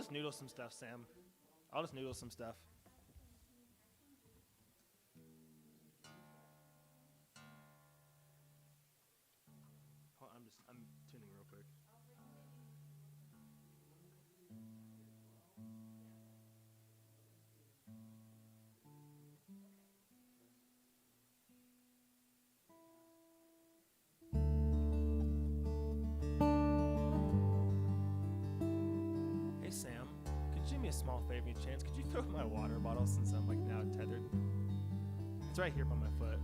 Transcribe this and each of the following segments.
just noodle some stuff, Sam. I'll just noodle some stuff. I'm tuning real quick. Hey Sam, could you do me a small favor, any chance? Could you throw my water bottle since I'm like now tethered? It's right here by my foot.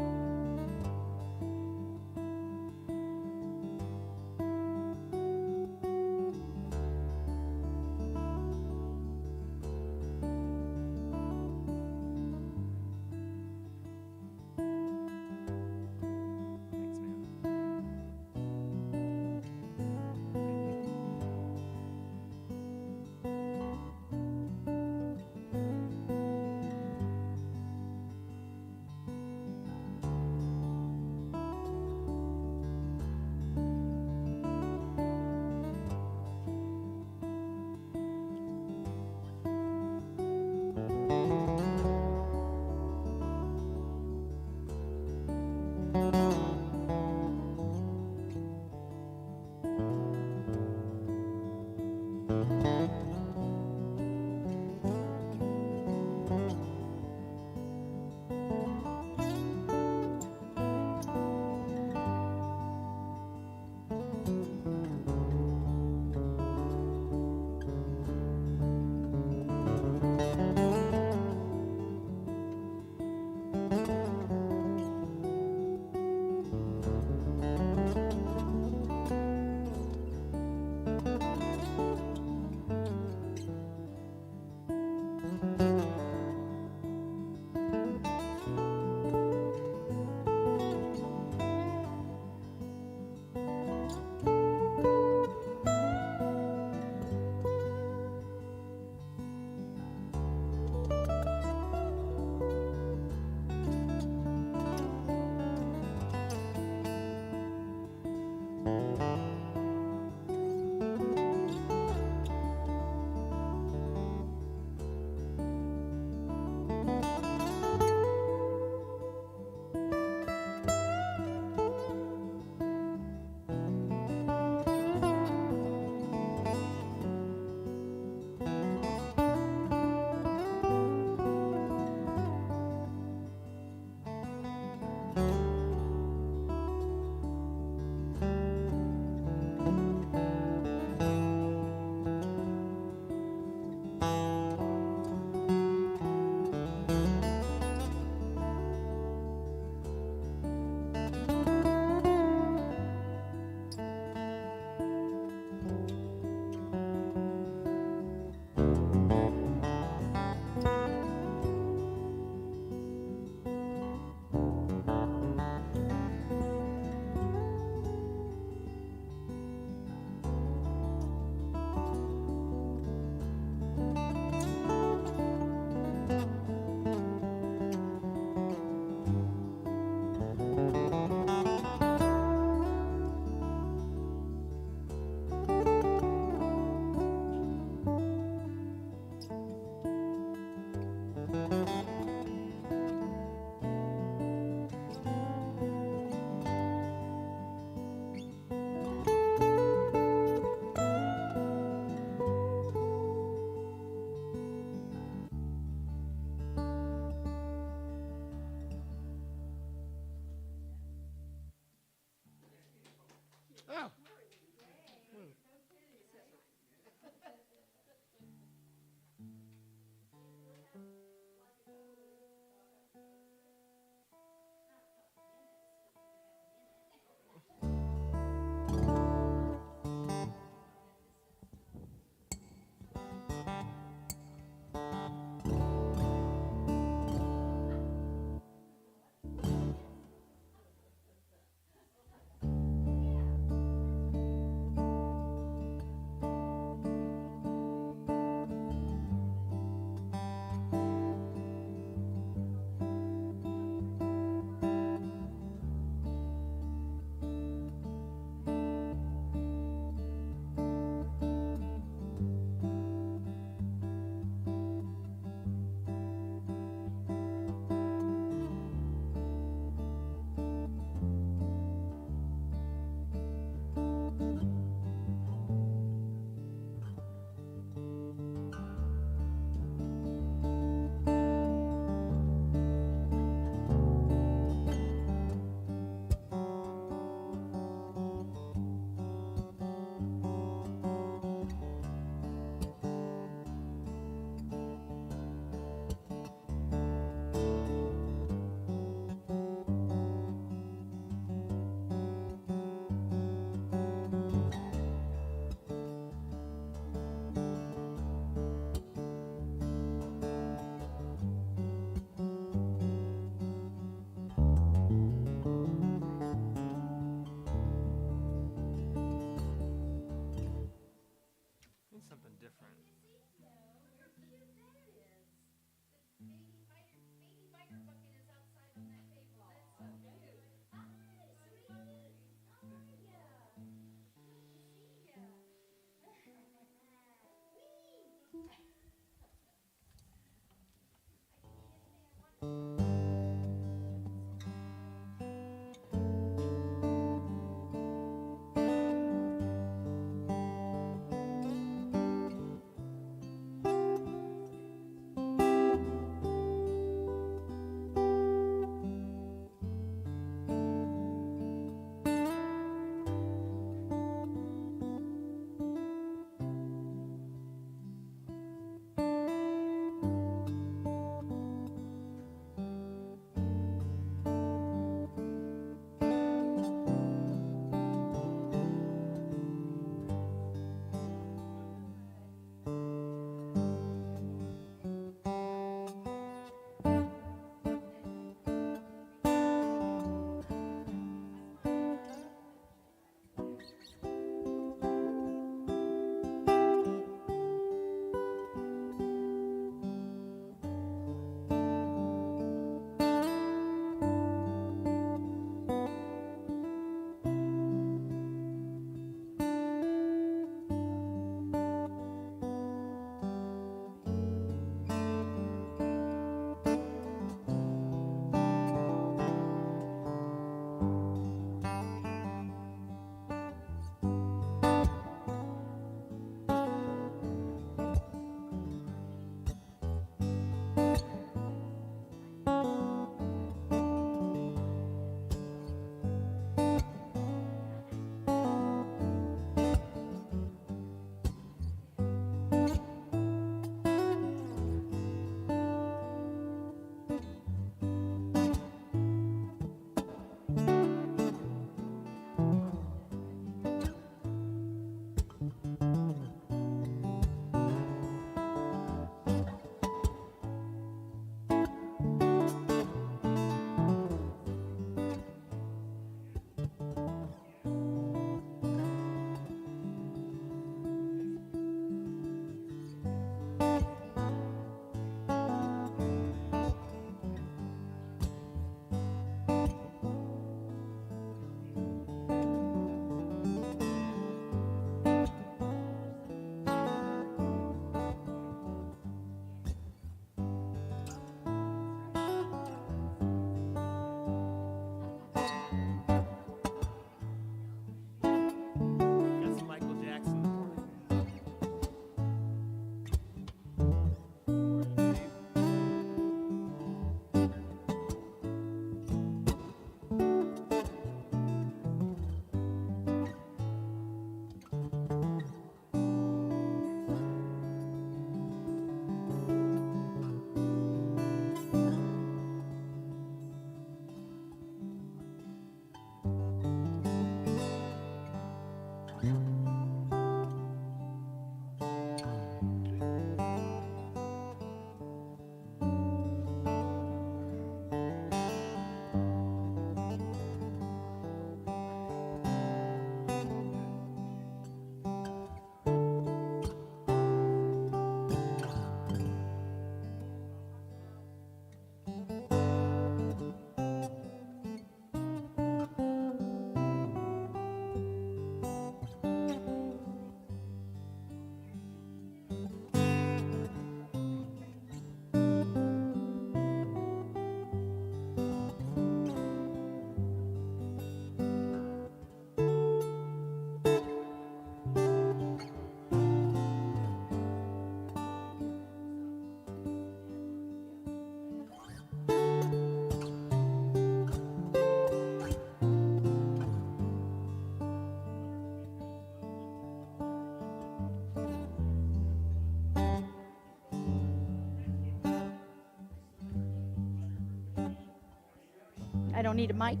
don't need a mic.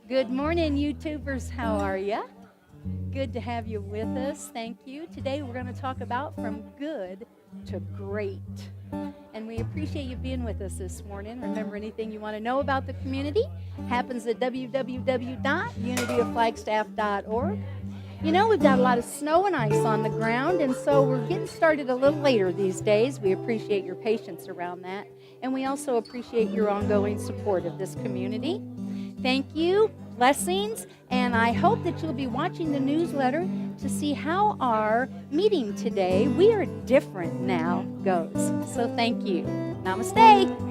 Good morning, YouTubers. How are you? Good to have you with us. Thank you. Today we're going to talk about from good to great. And we appreciate you being with us this morning. Remember, anything you want to know about the community happens at www.unityofflagstaff.org. You know, we've got a lot of snow and ice on the ground, and so we're getting started a little later these days. We appreciate your patience around that, and we also appreciate your ongoing support of this community. Thank you, blessings, and I hope that you'll be watching the newsletter to see how our meeting today, We Are Different Now, goes. So thank you. Namaste.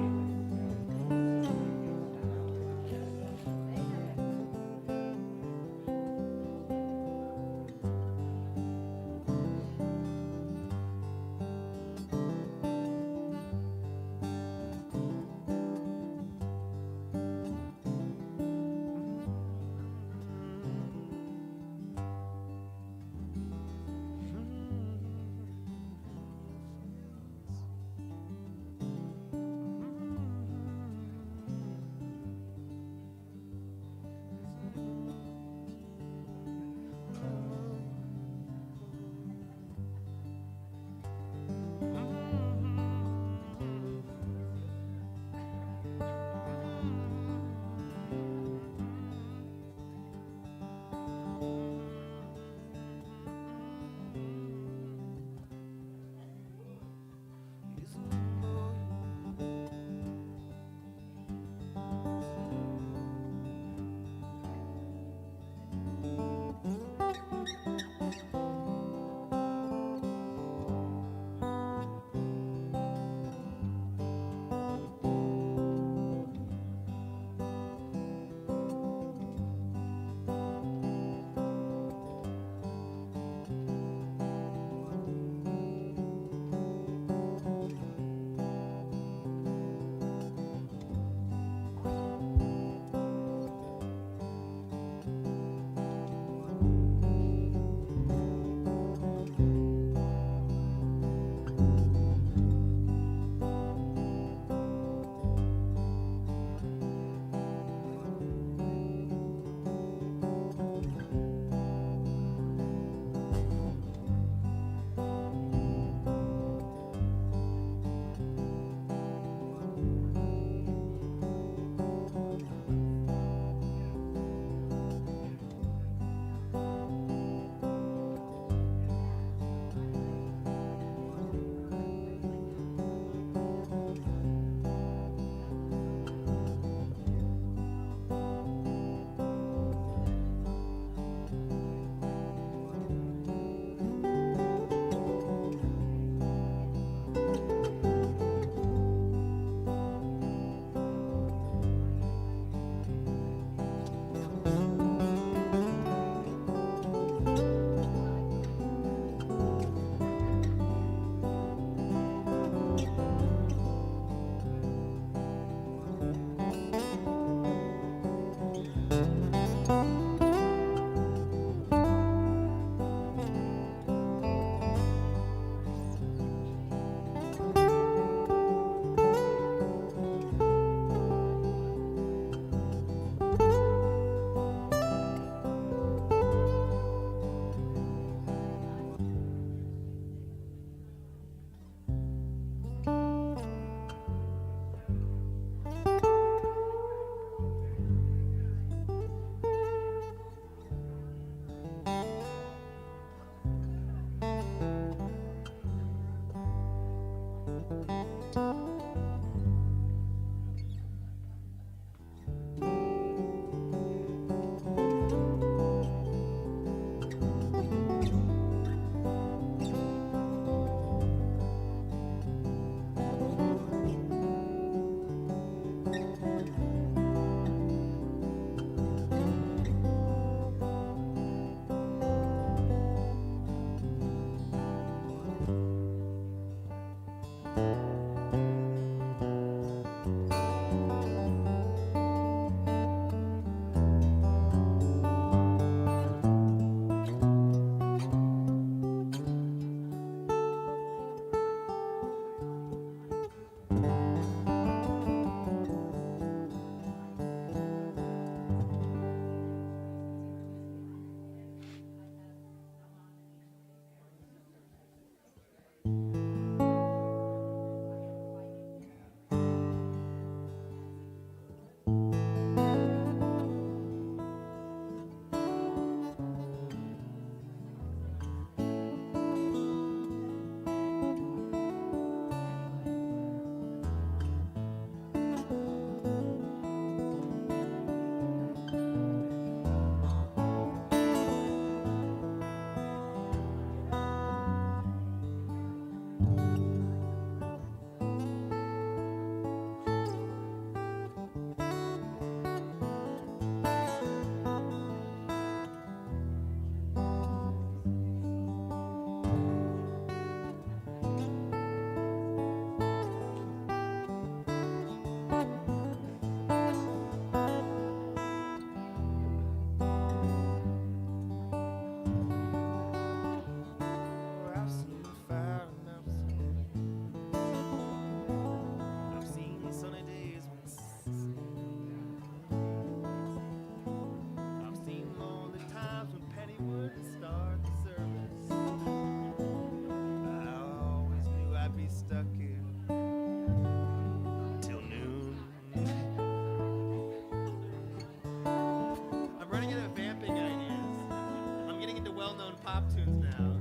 into well-known pop tunes now.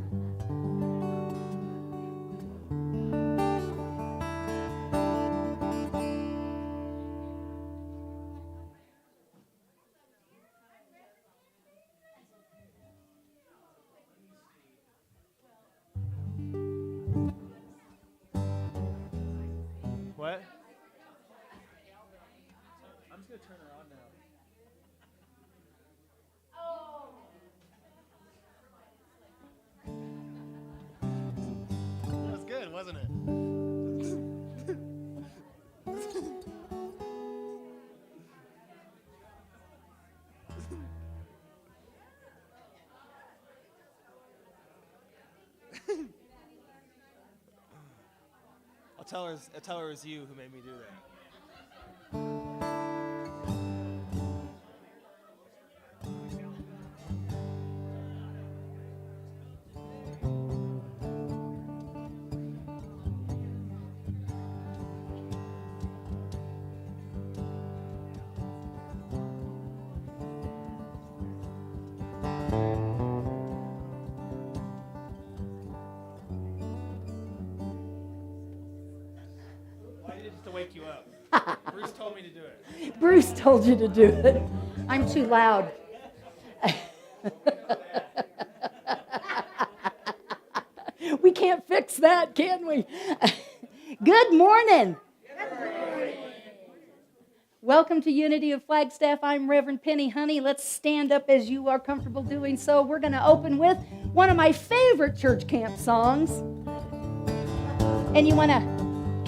What? I'm just gonna turn her on now. That was good, wasn't it? I'll tell her it was you who made me do that. To wake you up. Bruce told me to do it. Bruce told you to do it. I'm too loud. We can't fix that, can we? Good morning. Welcome to Unity of Flagstaff. I'm Rev Penni. Honey, let's stand up as you are comfortable doing so. We're going to open with one of my favorite church camp songs. And you want to,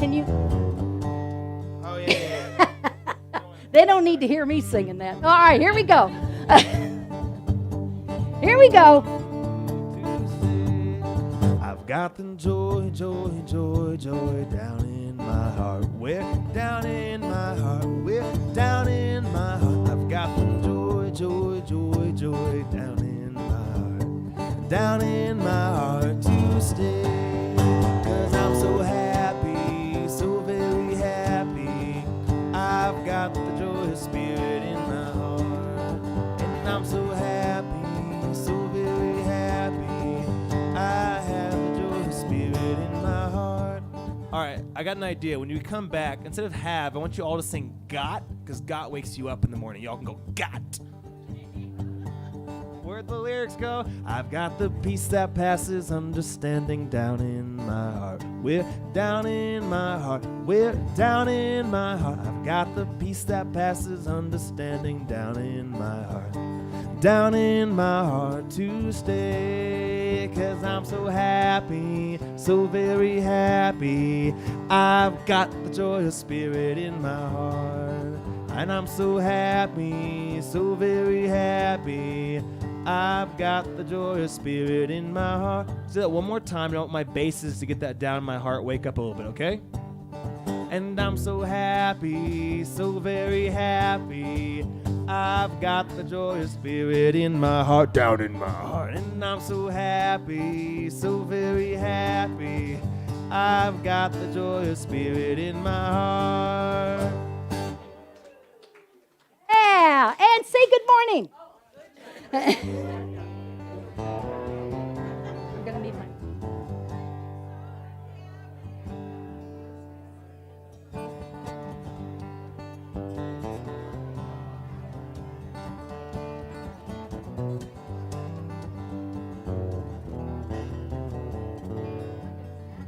can you? Oh, yeah. They don't need to hear me singing that. All right, here we go. Here we go. I've got the joy, joy, joy, joy down in my heart. We're down in my heart. We're down in my heart. I've got the joy, joy, joy, joy down in my heart. Down in my heart to stay. 'Cause I'm so happy, so very happy. I've got the joy spirit in my heart. And I'm so happy, so very happy. I have the joy spirit in my heart. All right, I got an idea. When you come back, instead of have, I want you all to sing got, because got wakes you up in the morning. Y'all can go got. Where'd the lyrics go? I've got the peace that passes understanding down in my heart. We're down in my heart. We're down in my heart. I've got the peace that passes understanding down in my heart. Down in my heart to stay. 'Cause I'm so happy, so very happy. I've got the joyous spirit in my heart. And I'm so happy, so very happy. I've got the joyous spirit in my heart. Do that one more time. I want my basses to get that down in my heart. Wake up a little bit, okay? And I'm so happy, so very happy. I've got the joyous spirit in my heart, down in my heart. And I'm so happy, so very happy. I've got the joyous spirit in my heart. Yeah, and say good morning. We're gonna need mine.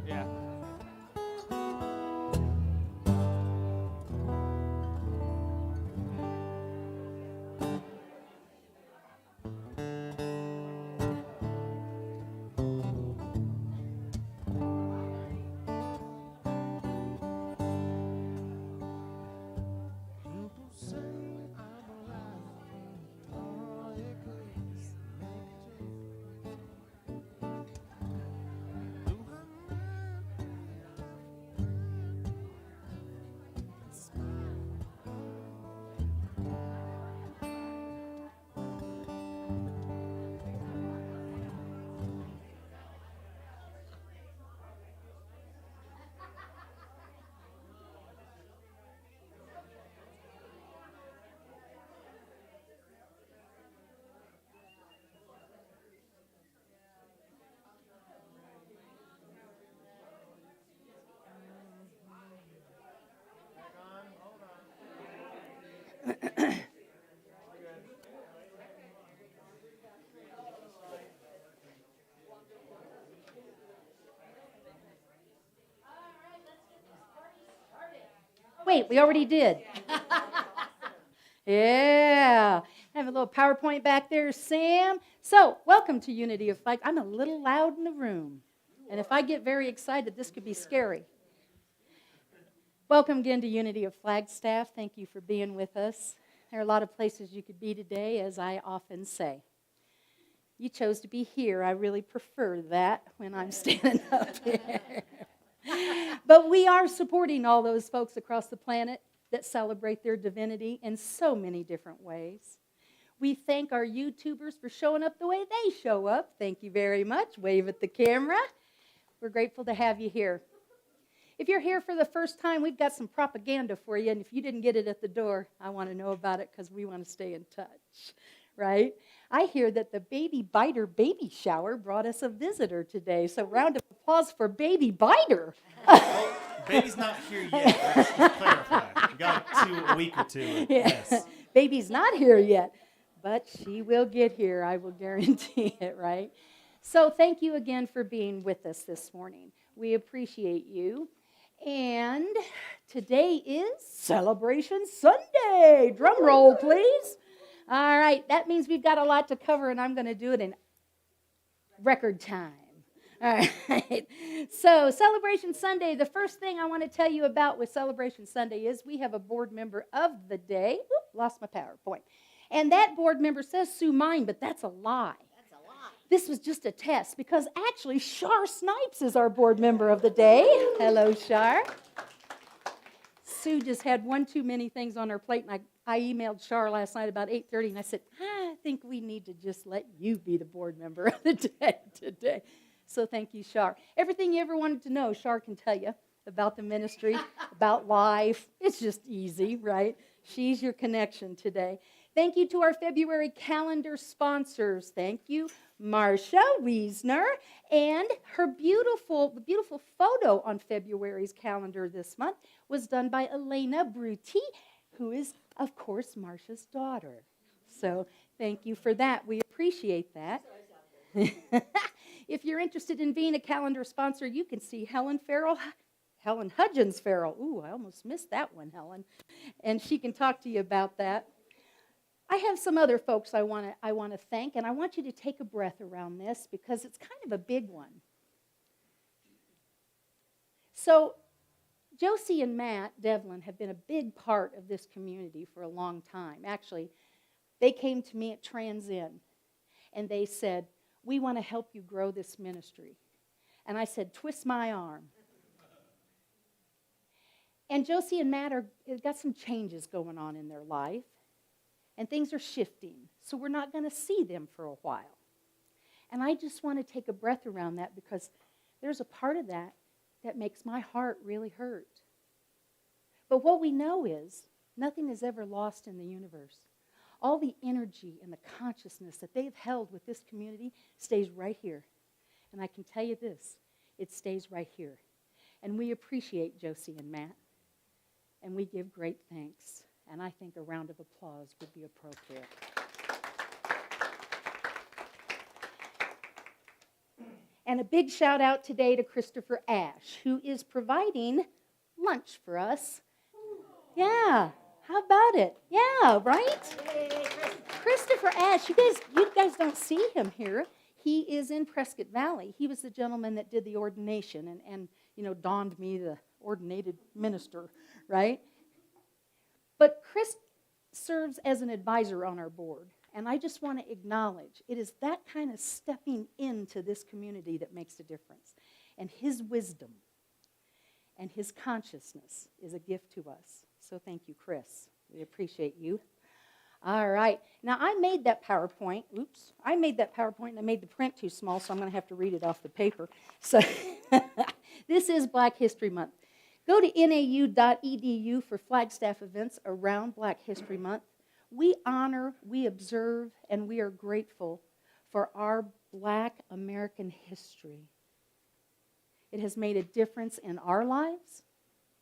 Yeah. Wait, we already did. Yeah. I have a little PowerPoint back there, Sam. So, welcome to Unity of Flag. I'm a little loud in the room. And if I get very excited, this could be scary. Welcome again to Unity of Flagstaff. Thank you for being with us. There are a lot of places you could be today, as I often say. You chose to be here. I really prefer that when I'm standing up here. But we are supporting all those folks across the planet that celebrate their divinity in so many different ways. We thank our YouTubers for showing up the way they show up. Thank you very much. Wave at the camera. We're grateful to have you here. If you're here for the first time, we've got some propaganda for you, and if you didn't get it at the door, I want to know about it because we want to stay in touch, right? I hear that the Baby Biter baby shower brought us a visitor today, so round of applause for Baby Biter. Well, baby's not here yet. Let's just clarify. We got a week or two. Yes. Baby's not here yet, but she will get here, I will guarantee it, right? So thank you again for being with us this morning. We appreciate you. And today is Celebration Sunday. Drum roll, please. All right, that means we've got a lot to cover, and I'm going to do it in record time. All right. So, Celebration Sunday, the first thing I want to tell you about with Celebration Sunday is we have a board member of the day. Oop, lost my PowerPoint. And that board member says Sue Mine, but that's a lie. This was just a test because actually Shar Snipes is our board member of the day. Hello, Shar. Sue just had one too many things on her plate, and I emailed Shar last night about 8:30, and I said, I think we need to just let you be the board member of the day today. So thank you, Shar. Everything you ever wanted to know, Shar can tell you about the ministry, about life. It's just easy, right? She's your connection today. Thank you to our February calendar sponsors. Thank you, Marcia Wiesner, and her beautiful photo on February's calendar this month was done by Elena Bruti, who is, of course, Marcia's daughter. So thank you for that. We appreciate that. If you're interested in being a calendar sponsor, you can see Helen Hudgens Farrell. Ooh, I almost missed that one, Helen. And she can talk to you about that. I have some other folks I want to thank, and I want you to take a breath around this because it's kind of a big one. So, Josie and Matt Devlin have been a big part of this community for a long time. Actually, they came to me at Trans Inn, and they said, we want to help you grow this ministry. And I said, twist my arm. And Josie and Matt have got some changes going on in their life. And things are shifting, so we're not going to see them for a while. And I just want to take a breath around that because there's a part of that that makes my heart really hurt. But what we know is nothing is ever lost in the universe. All the energy and the consciousness that they've held with this community stays right here. And I can tell you this, it stays right here. And we appreciate Josie and Matt, and we give great thanks. And I think a round of applause would be appropriate. And a big shout out today to Christopher Ash, who is providing lunch for us. Yeah, how about it? Yeah, right? Christopher Ash, you guys don't see him here. He is in Prescott Valley. He was the gentleman that did the ordination and donned me the ordinated minister, right? But Chris serves as an advisor on our board, and I just want to acknowledge it is that kind of stepping into this community that makes a difference. And his wisdom and his consciousness is a gift to us. So thank you, Chris. We appreciate you. All right. Now, I made that PowerPoint. Oops. I made that PowerPoint, and I made the print too small, so I'm going to have to read it off the paper. So this is Black History Month. Go to nau.edu for Flagstaff events around Black History Month. We honor, we observe, and we are grateful for our Black American history. It has made a difference in our lives.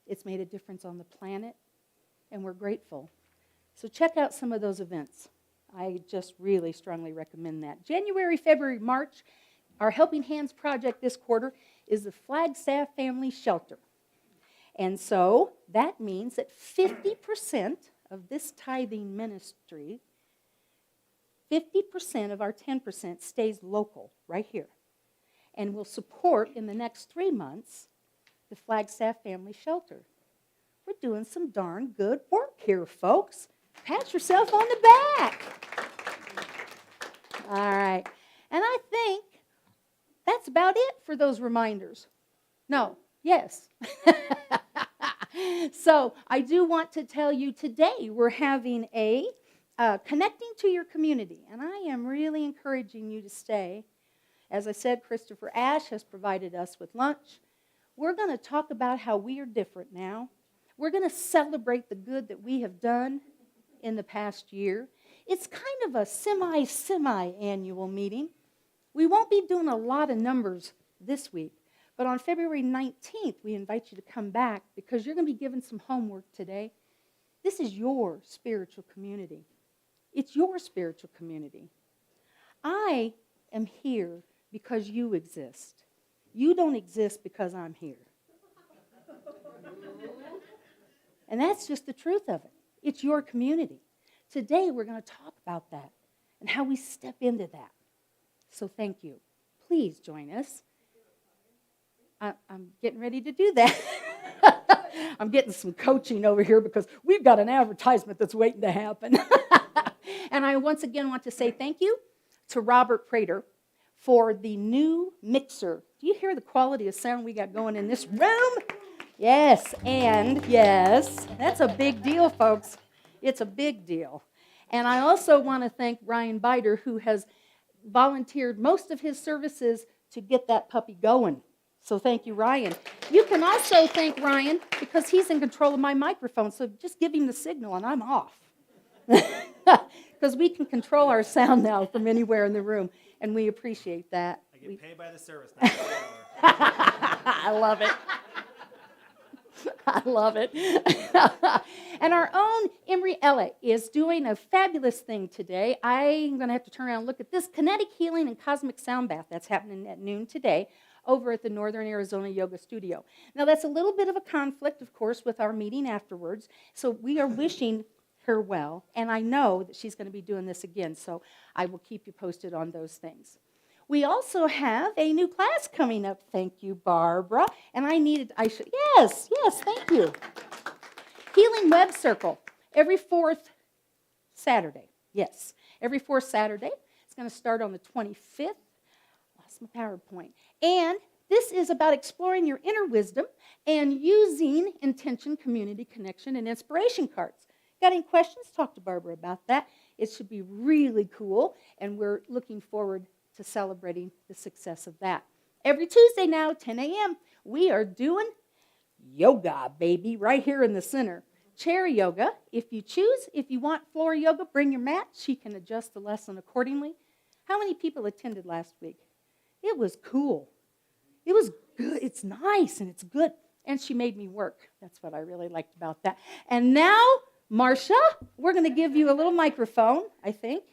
It's made a difference on the planet, and we're grateful. So check out some of those events. I just really strongly recommend that. January, February, March, our Helping Hands project this quarter is the Flagstaff Family Shelter. And so that means that 50% of this tithing ministry, 50% of our 10% stays local right here. And will support in the next 3 months the Flagstaff Family Shelter. We're doing some darn good work here, folks. Pat yourself on the back. All right. And I think that's about it for those reminders. No, yes. So I do want to tell you today we're having a connecting to your community. And I am really encouraging you to stay. As I said, Christopher Ash has provided us with lunch. We're going to talk about how we are different now. We're going to celebrate the good that we have done in the past year. It's kind of a semi-annual meeting. We won't be doing a lot of numbers this week, but on February 19th, we invite you to come back because you're going to be given some homework today. This is your spiritual community. It's your spiritual community. I am here because you exist. You don't exist because I'm here. And that's just the truth of it. It's your community. Today, we're going to talk about that and how we step into that. So thank you. Please join us. I'm getting ready to do that. I'm getting some coaching over here because we've got an advertisement that's waiting to happen. And I once again want to say thank you to Robert Prater for the new mixer. Do you hear the quality of sound we got going in this room? Yes, and yes, that's a big deal, folks. It's a big deal. And I also want to thank Ryan Biter, who has volunteered most of his services to get that puppy going. So thank you, Ryan. You can also thank Ryan because he's in control of my microphone, so just give him the signal and I'm off. Because we can control our sound now from anywhere in the room, and we appreciate that. I get paid by the service, not the hour. I love it. I love it. And our own Emery Ella is doing a fabulous thing today. I'm going to have to turn around and look at this kinetic healing and cosmic sound bath that's happening at noon today over at the Northern Arizona Yoga Studio. Now, that's a little bit of a conflict, of course, with our meeting afterwards. So we are wishing her well, and I know that she's going to be doing this again, so I will keep you posted on those things. We also have a new class coming up. Thank you, Barbara. And yes, thank you. Healing Web Circle, every fourth Saturday. Yes, every fourth Saturday. It's going to start on the 25th. Lost my PowerPoint. And this is about exploring your inner wisdom and using intention, community, connection, and inspiration cards. Got any questions? Talk to Barbara about that. It should be really cool, and we're looking forward to celebrating the success of that. Every Tuesday now, 10 a.m., we are doing yoga, baby, right here in the center. Chair yoga, if you choose. If you want floor yoga, bring your mat. She can adjust the lesson accordingly. How many people attended last week? It was cool. It was good. It's nice, and it's good. And she made me work. That's what I really liked about that. And now, Marcia, we're going to give you a little microphone, I think.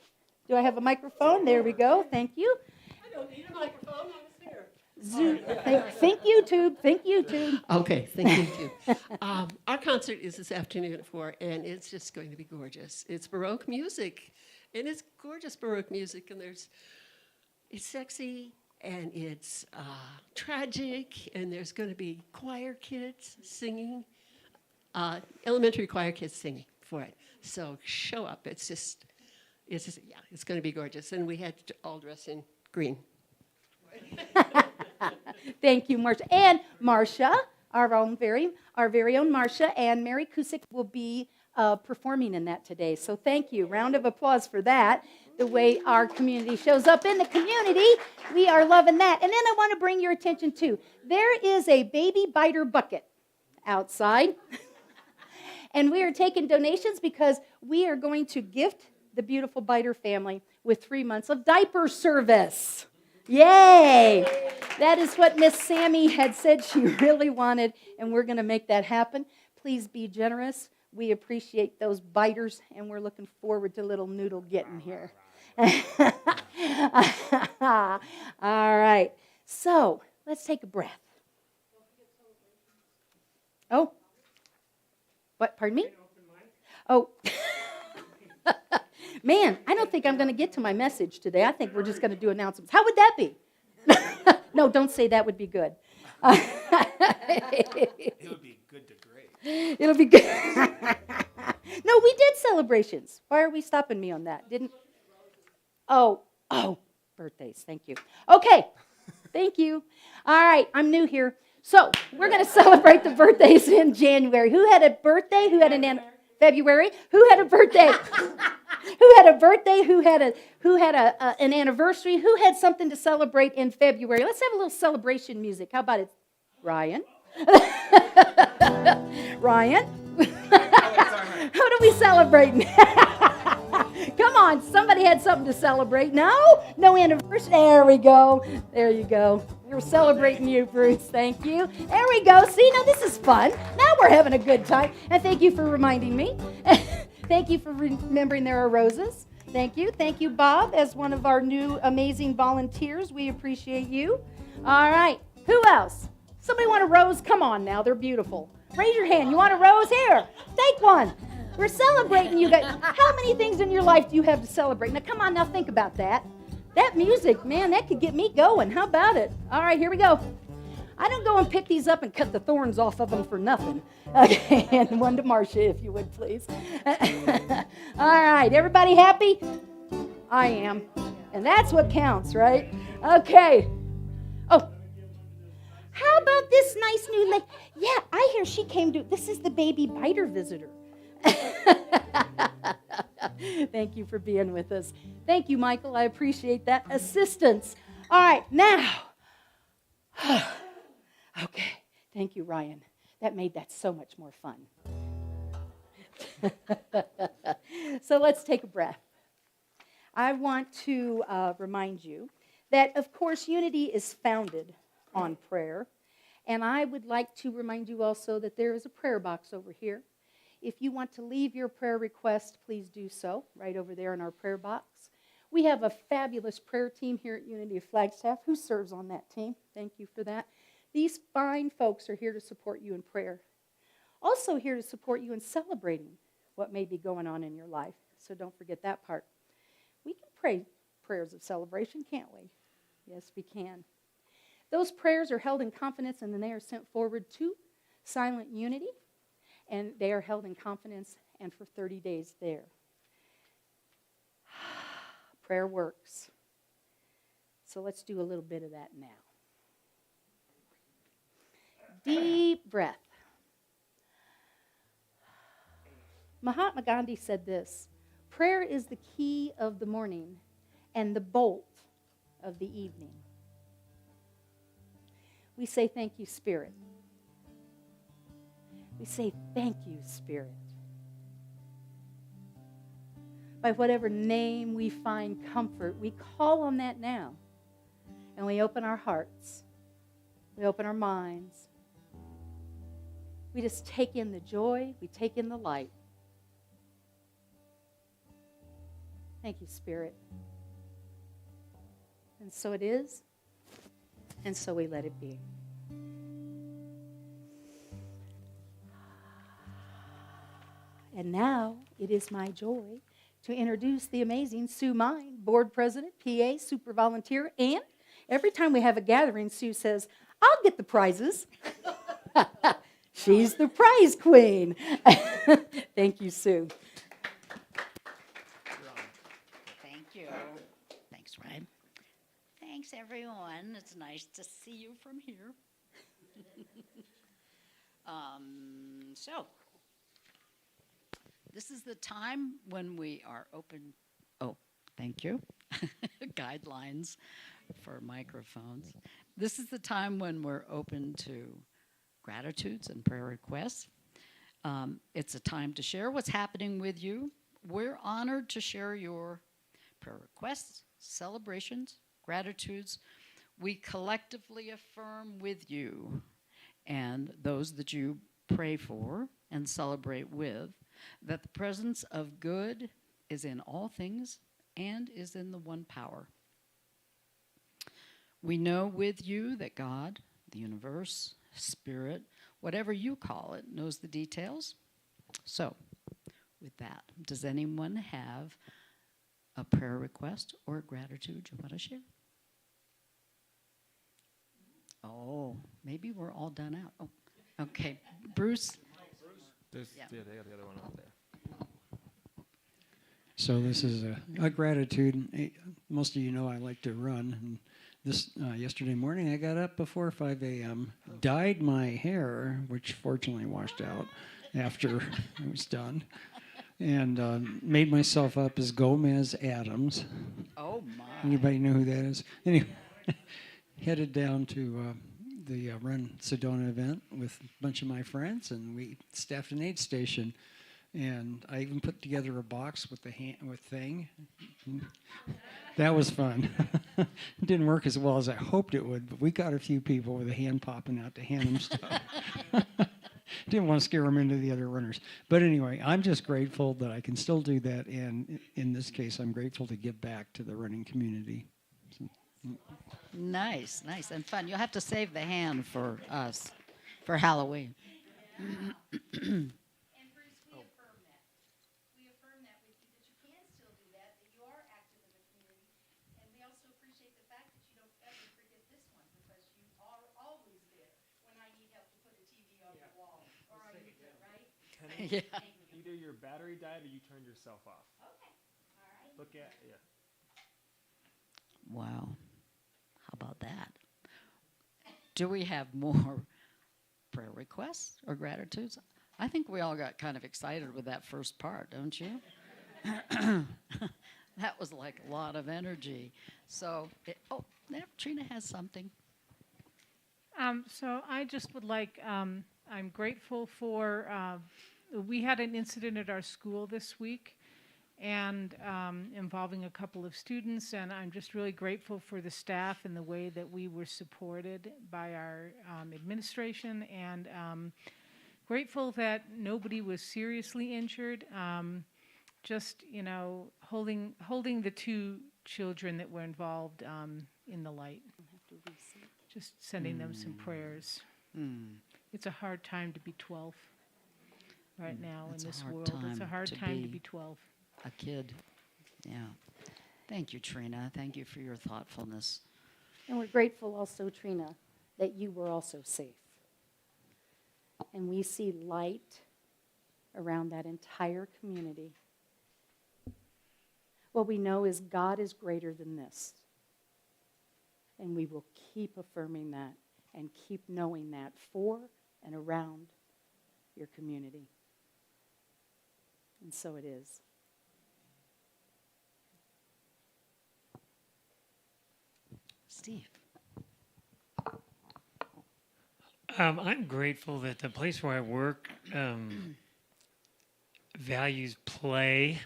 Do I have a microphone? There we go. Thank you. I don't need a microphone. I was here. Think YouTube. Think YouTube. Okay, thank you. Our concert is this afternoon at 4, and it's just going to be gorgeous. It's Baroque music, and it's gorgeous Baroque music, and it's sexy, and it's tragic, and there's going to be choir kids singing, elementary choir kids singing for it. So show up. It's going to be gorgeous. And we had to all dress in green. Thank you, Marcia. And Marcia, our very own Marcia, and Mary Kusick will be performing in that today. So thank you. Round of applause for that. The way our community shows up in the community, we are loving that. And then I want to bring your attention to, there is a baby biter bucket outside. And we are taking donations because we are going to gift the beautiful Biter family with 3 months of diaper service. Yay! That is what Miss Sammy had said she really wanted, and we're going to make that happen. Please be generous. We appreciate those biters, and we're looking forward to little Noodle getting here. All right. So, let's take a breath. Oh. What, pardon me? Oh. Man, I don't think I'm going to get to my message today. I think we're just going to do announcements. How would that be? No, don't say that would be good. It would be good to great. It'll be good. No, we did celebrations. Why are we stopping me on that? Didn't? Oh, birthdays. Thank you. Okay, thank you. All right, I'm new here. So we're going to celebrate the birthdays in January. Who had a birthday? Who had February? Who had a birthday? Who had a birthday? Who had an anniversary? Who had something to celebrate in February? Let's have a little celebration music. How about it, Ryan? Ryan? What are we celebrating? Come on, somebody had something to celebrate. No anniversary. There we go. There you go. We're celebrating you, Bruce. Thank you. There we go. See, now this is fun. Now we're having a good time. And thank you for reminding me. Thank you for remembering there are roses. Thank you. Thank you, Bob, as one of our new amazing volunteers. We appreciate you. All right. Who else? Somebody want a rose? Come on now. They're beautiful. Raise your hand. You want a rose? Here. Take one. We're celebrating you guys. How many things in your life do you have to celebrate? Now, come on. Now, think about that. That music, man, that could get me going. How about it? All right, here we go. I don't go and pick these up and cut the thorns off of them for nothing. Okay, and one to Marcia, if you would, please. All right, everybody happy? I am. And that's what counts, right? Okay. Oh, how about this nice new lady? Yeah, I hear she came to, this is the baby biter visitor. Thank you for being with us. Thank you, Michael. I appreciate that assistance. All right, now. Okay, thank you, Ryan. That made that so much more fun. So let's take a breath. I want to remind you that, of course, unity is founded on prayer. And I would like to remind you also that there is a prayer box over here. If you want to leave your prayer request, please do so right over there in our prayer box. We have a fabulous prayer team here at Unity of Flagstaff. Who serves on that team? Thank you for that. These fine folks are here to support you in prayer. Also here to support you in celebrating what may be going on in your life. So don't forget that part. We can pray prayers of celebration, can't we? Yes, we can. Those prayers are held in confidence and then they are sent forward to Silent Unity. And they are held in confidence and for 30 days there. Prayer works. So let's do a little bit of that now. Deep breath. Mahatma Gandhi said this, prayer is the key of the morning and the bolt of the evening. We say thank you, Spirit. We say, thank you, Spirit. By whatever name we find comfort, we call on that now. And we open our hearts. We open our minds. We just take in the joy. We take in the light. Thank you, Spirit. And so it is. And so we let it be. And now it is my joy to introduce the amazing Sue Mine, board president, PA, super volunteer, and every time we have a gathering, Sue says, I'll get the prizes. She's the prize queen. Thank you, Sue. Thank you. Thanks, Ryan. Thanks, everyone. It's nice to see you from here. So, this is the time when we are open. Oh, thank you. Guidelines for microphones. This is the time when we're open to gratitudes and prayer requests. It's a time to share what's happening with you. We're honored to share your prayer requests, celebrations, gratitudes. We collectively affirm with you and those that you pray for and celebrate with that the presence of good is in all things and is in the one power. We know with you that God, the universe, Spirit, whatever you call it, knows the details. So, with that, does anyone have a prayer request or gratitude you want to share? Oh, maybe we're all done out. Oh, okay. Bruce? There's, Yeah. yeah, they got the other one over there. So this is a gratitude. Most of you know I like to run. And this yesterday morning I got up before 5 a.m., dyed my hair, which fortunately washed out after I was done, and made myself up as Gomez Adams. Oh, my. Anybody know who that is? Anyway, headed down to the Run Sedona event with a bunch of my friends, and we staffed an aid station. And I even put together a box with the thing. That was fun. It didn't work as well as I hoped it would, but we got a few people with a hand popping out to hand them stuff. Didn't want to scare them into the other runners. But anyway, I'm just grateful that I can still do that, and in this case, I'm grateful to give back to the running community. Nice, nice, and fun. You'll have to save the hand for us for Halloween. Yeah. Either your battery died or you turned yourself off. Okay. All right. Look at, yeah. Wow. How about that? Do we have more prayer requests or gratitudes? I think we all got kind of excited with that first part, don't you? That was like a lot of energy. So, there, Trina has something. So I just would like, I'm grateful for, we had an incident at our school this week and involving a couple of students, and I'm just really grateful for the staff and the way that we were supported by our administration, and grateful that nobody was seriously injured. Just, you know, holding the two children that were involved in the light. Just sending them some prayers. It's a hard time to be 12 right now in this world. It's a hard time to be 12. A kid. Yeah. Thank you, Trina. Thank you for your thoughtfulness. And we're grateful also, Trina, that you were also safe. And we see light around that entire community. What we know is God is greater than this. And we will keep affirming that and keep knowing that for and around your community. And so it is. Steve. I'm grateful that the place where I work values play,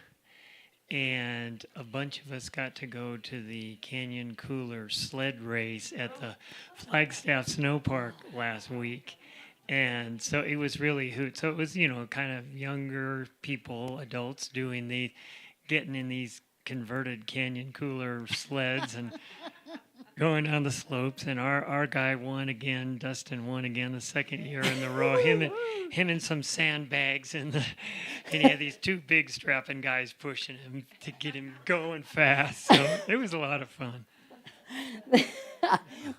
and a bunch of us got to go to the Canyon Cooler sled race at the Flagstaff Snow Park last week. And so it was really hoot. So it was, you know, kind of younger people, adults getting in these converted Canyon Cooler sleds and going down the slopes. And our guy won again. Dustin won again the second year in the row. Him and some sandbags and he had these two big strapping guys pushing him to get him going fast. So it was a lot of fun.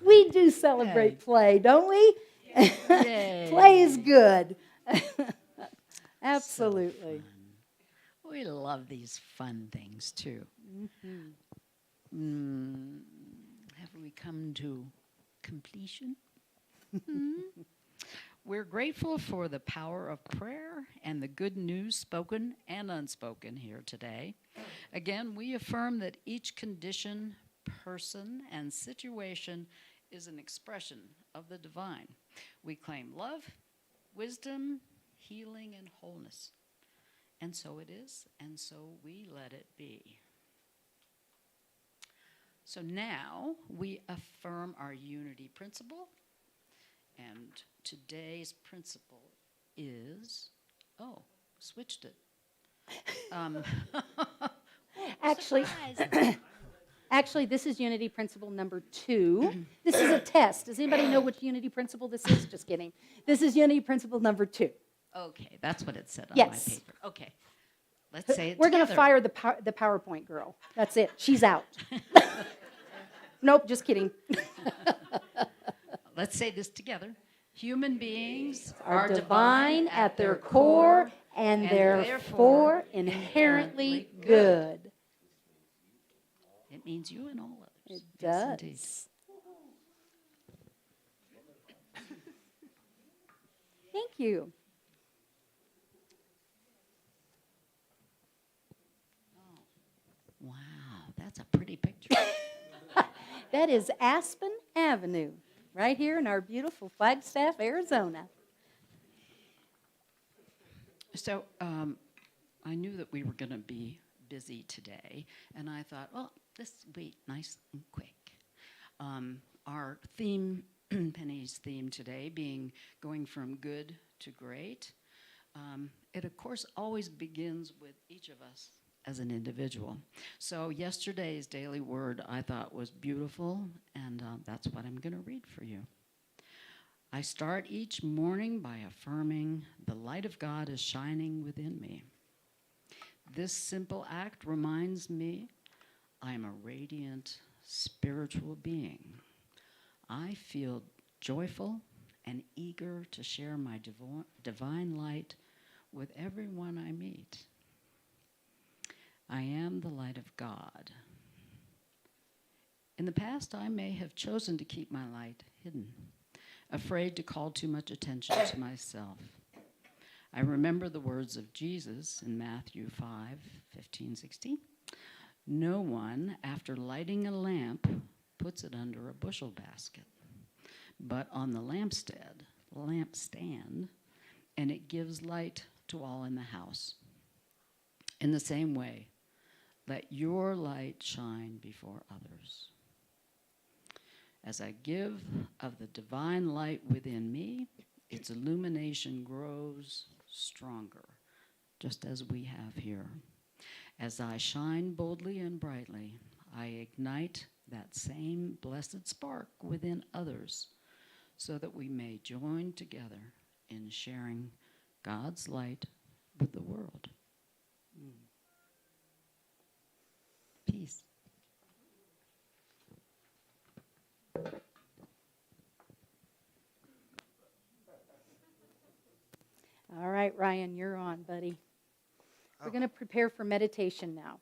We do celebrate play, don't we? Play is good. Absolutely. So we love these fun things too. Have we come to completion? We're grateful for the power of prayer and the good news spoken and unspoken here today. Again, we affirm that each condition, person, and situation is an expression of the divine. We claim love, wisdom, healing, and wholeness. And so it is, and so we let it be. So now we affirm our unity principle, and today's principle is, switched it. Actually, Actually, this is unity principle number 2. This is a test. Does anybody know which unity principle this is? Just kidding. This is unity principle number 2. Okay, that's what it said on Yes. my paper. Okay, let's say it We're going to together. fire the PowerPoint girl. That's it. She's out. Nope, just kidding. Let's say this together. Human beings Are divine at their core and therefore inherently good. It means you and all others. It Yes, indeed. does. Thank you. Wow, that's a pretty picture. That is Aspen Avenue, right here in our beautiful Flagstaff, Arizona. So I knew that we were going to be busy today, and I thought, well, this will be nice and quick. Our theme, Penny's theme today, being going from good to great, it of course always begins with each of us as an individual. So yesterday's daily word I thought was beautiful, and that's what I'm going to read for you. I start each morning by affirming the light of God is shining within me. This simple act reminds me I am a radiant spiritual being. I feel joyful and eager to share my divine light with everyone I meet. I am the light of God. In the past, I may have chosen to keep my light hidden, afraid to call too much attention to myself. I remember the words of Jesus in Matthew 5:15-16. No one, after lighting a lamp, puts it under a bushel basket, but on the lampstand, and it gives light to all in the house. In the same way, let your light shine before others. As I give of the divine light within me, its illumination grows stronger, just as we have here. As I shine boldly and brightly, I ignite that same blessed spark within others, so that we may join together in sharing God's light with the world. Peace. All right, Ryan, you're on, buddy. We're going to prepare for meditation now.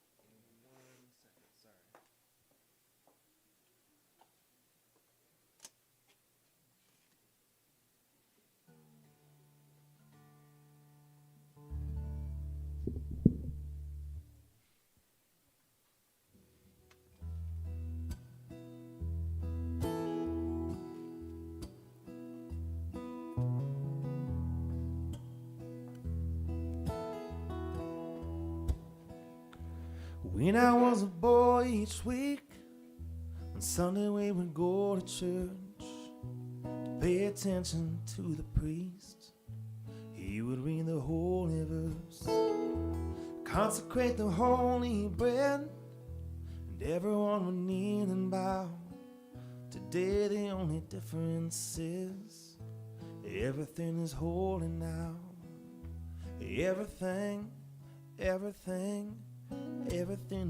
When I was a boy each week, on Sunday we would go to church, pay attention to the priest. He would read the holy verse, consecrate the holy bread, and everyone would kneel and bow. Today the only difference is everything is holy now. Everything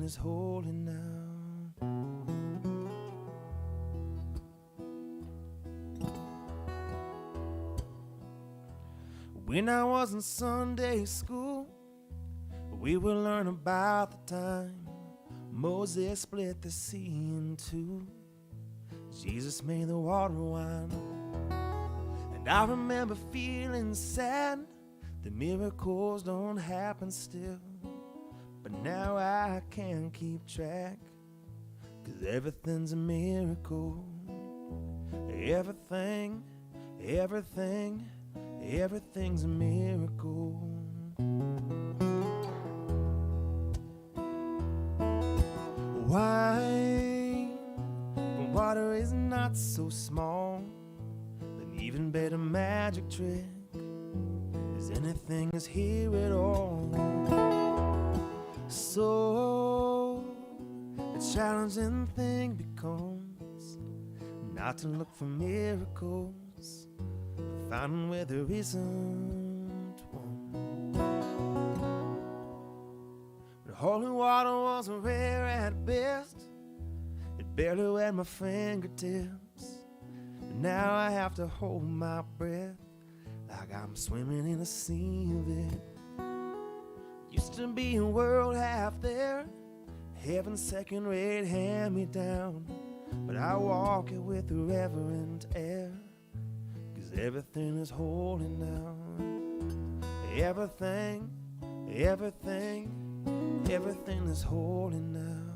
is holy now. When I was in Sunday school, we would learn about the time Moses split the sea in two. Jesus made the water wine. And I remember feeling sad that miracles don't happen still. But now I can't keep track, 'cause everything's a miracle. Everything's a miracle. Wine and water is not so small. An even better magic trick is anything is here at all. So The challenging thing becomes not to look for miracles, but finding where there isn't one. But holy water was rare at best. It barely wet my fingertips. And now I have to hold my breath like I'm swimming in a sea of it. Used to be a world half there, heaven's second-rate hand-me-down, but I walk it with reverent air, 'cause everything is holy now. Everything, everything, everything is holy now.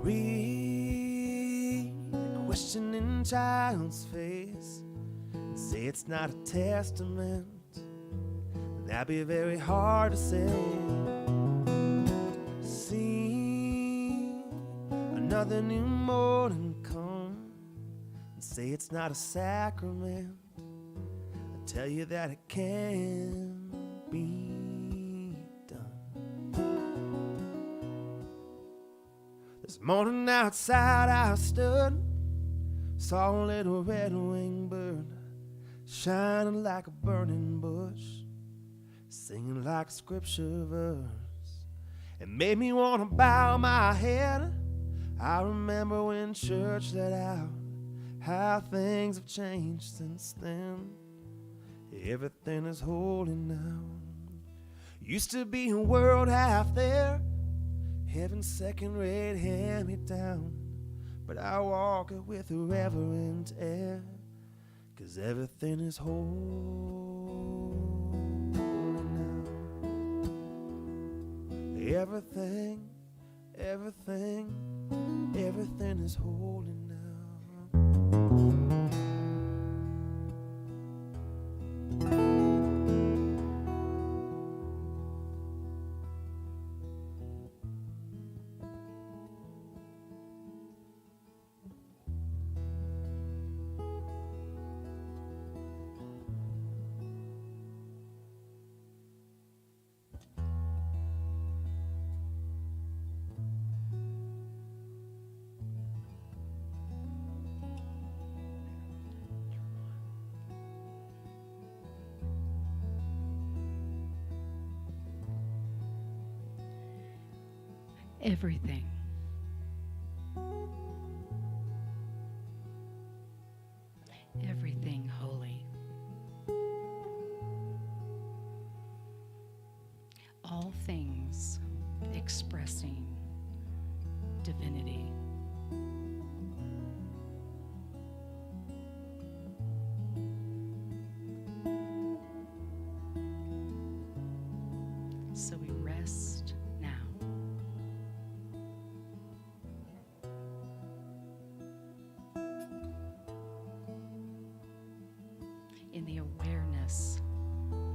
Read the questioning child's face and say it's not a testament. That'd be very hard to say. See another new morning come and say it's not a sacrament. I tell you that it can be done. This morning outside I stood, saw a little red-winged bird shining like a burning bush, singing like a scripture verse. It made me want to bow my head. I remember when church let out, how things have changed since then. Everything is holy now. Used to be a world half there, heaven's second-rate hand-me-down, but I walk it with a reverent air, 'cause everything is holy now. Everything, everything, everything is holy now. Everything. Everything holy. All things expressing divinity. So we rest now. In the awareness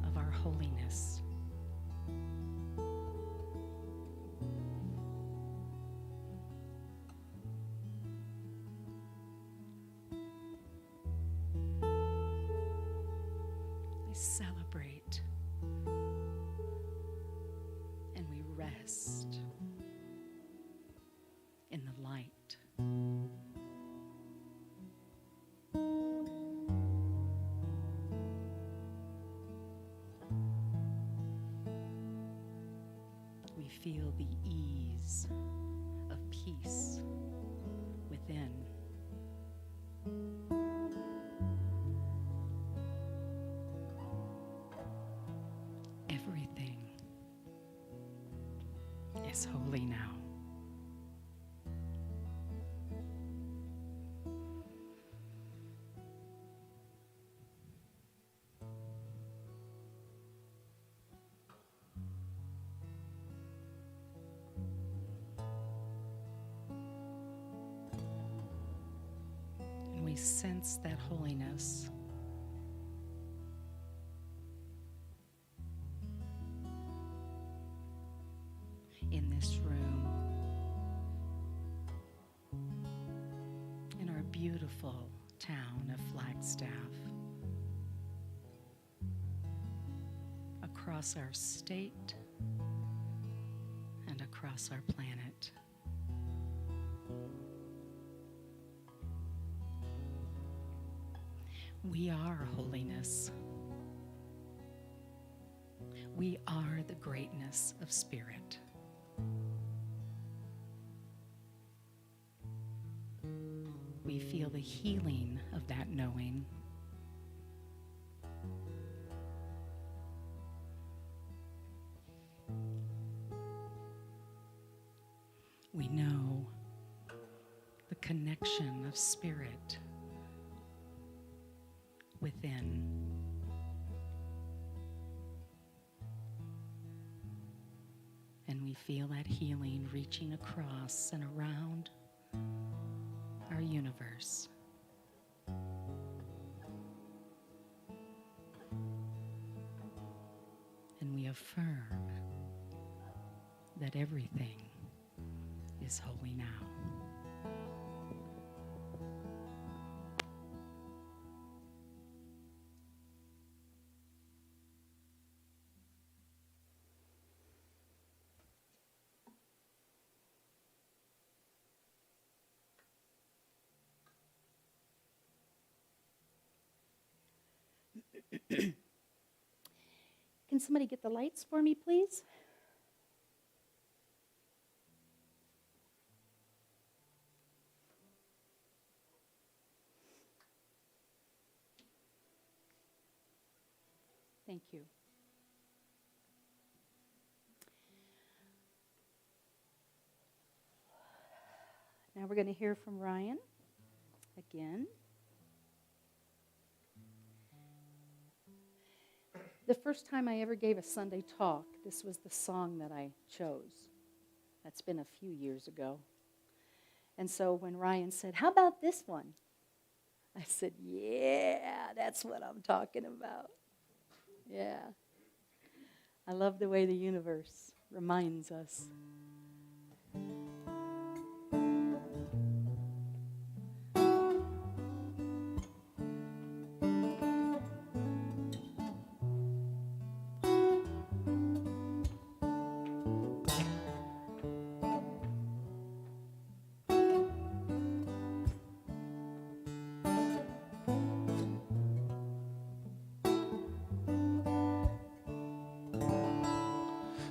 of our holiness. We celebrate and we rest in the light. We feel the ease of peace within. Everything is holy now. And we sense that holiness. In this room, in our beautiful town of Flagstaff, across our state across our planet. We are holiness. We are the greatness of spirit. We feel the healing of that knowing. We know the connection of spirit within. And we feel that healing reaching across and around our universe. And we affirm that everything is holy now. Can somebody get the lights for me, please? Thank you. Now we're going to hear from Ryan again. The first time I ever gave a Sunday talk, this was the song that I chose. That's been a few years ago. And so when Ryan said, "How about this one?" I said, "Yeah, that's what I'm talking about." Yeah. I love the way the universe reminds us.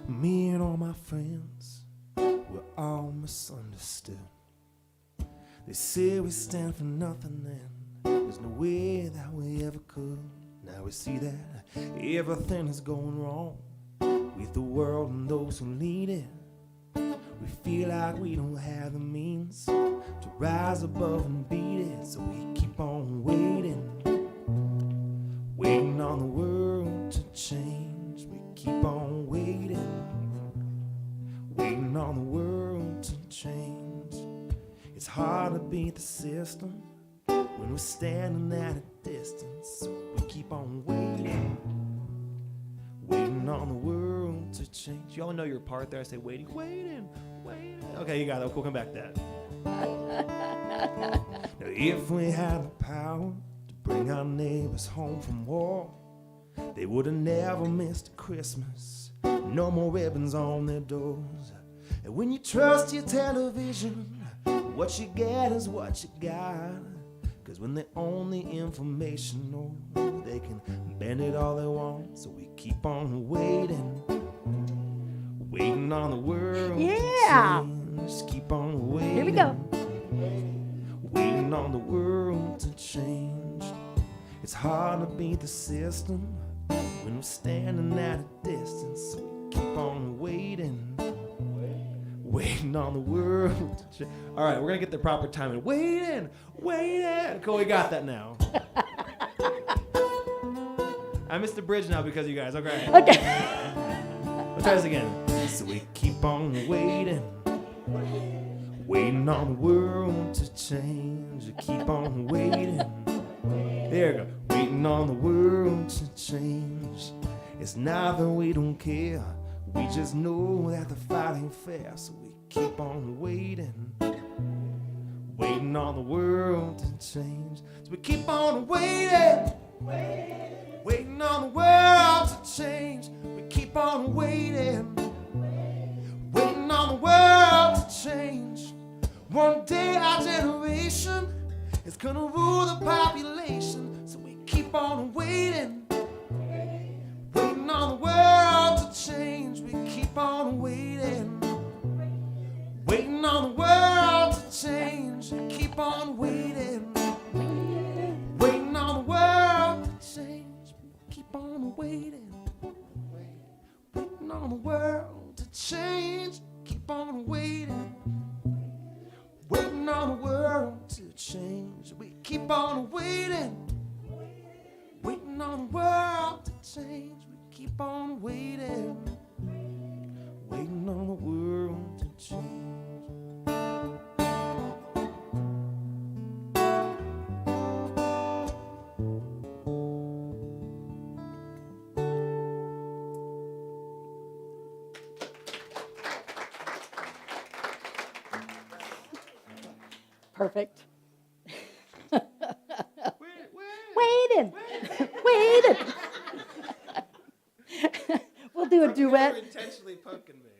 Me and all my friends, we're all misunderstood. They say we stand for nothing and there's no way that we ever could. Now we see that everything is going wrong with the world and those who lead it. We feel like we don't have the means to rise above and beat it, so we keep on waiting, waiting on the world to change. We keep on waiting, waiting on the world to change. It's hard to beat the system when we're standing at a distance, so we keep on waiting, waiting on the world to change. Y'all know your part there. I say waiting, waiting, waiting. Okay, you got it. We'll come back to that. Now, if we had the power to bring our neighbors home from war, they would have never missed a Christmas. No more ribbons on their doors. And when you trust your television, what you get is what you got. 'Cause when they own the information, oh, they can bend it all they want. So we keep on waiting, waiting on the world to change. Just keep on waiting. Here we go. Waiting on the world to change. It's hard to beat the system when we're standing at a distance, so we keep on waiting, waiting on the world to change. All right, we're gonna get the proper timing. Waiting, waiting. Cool, we got that now. I missed the bridge now because of you guys. Okay. Let's try this again. So we keep on waiting, waiting on the world to change. Keep on waiting. There we go. Waiting on the world to change. It's not that we don't care. We just know that the fight ain't fair. So we keep on waiting, waiting on the world to change. So we keep on waiting, waiting on the world to change. We keep on waiting, waiting on the world It's gonna rule the population, so we keep on waiting. Waiting on the world to change, we keep on waiting. Waiting on the world to change, we keep on waiting. Waiting on the world to change, we keep on waiting. Waiting on the world to change, keep on waiting. Waiting on the world to change, we keep on waiting. Waiting on the world to change, we keep on waiting. Waiting on the world to change. Perfect. Waiting. Waiting. We'll do a duet. Intentionally poking me.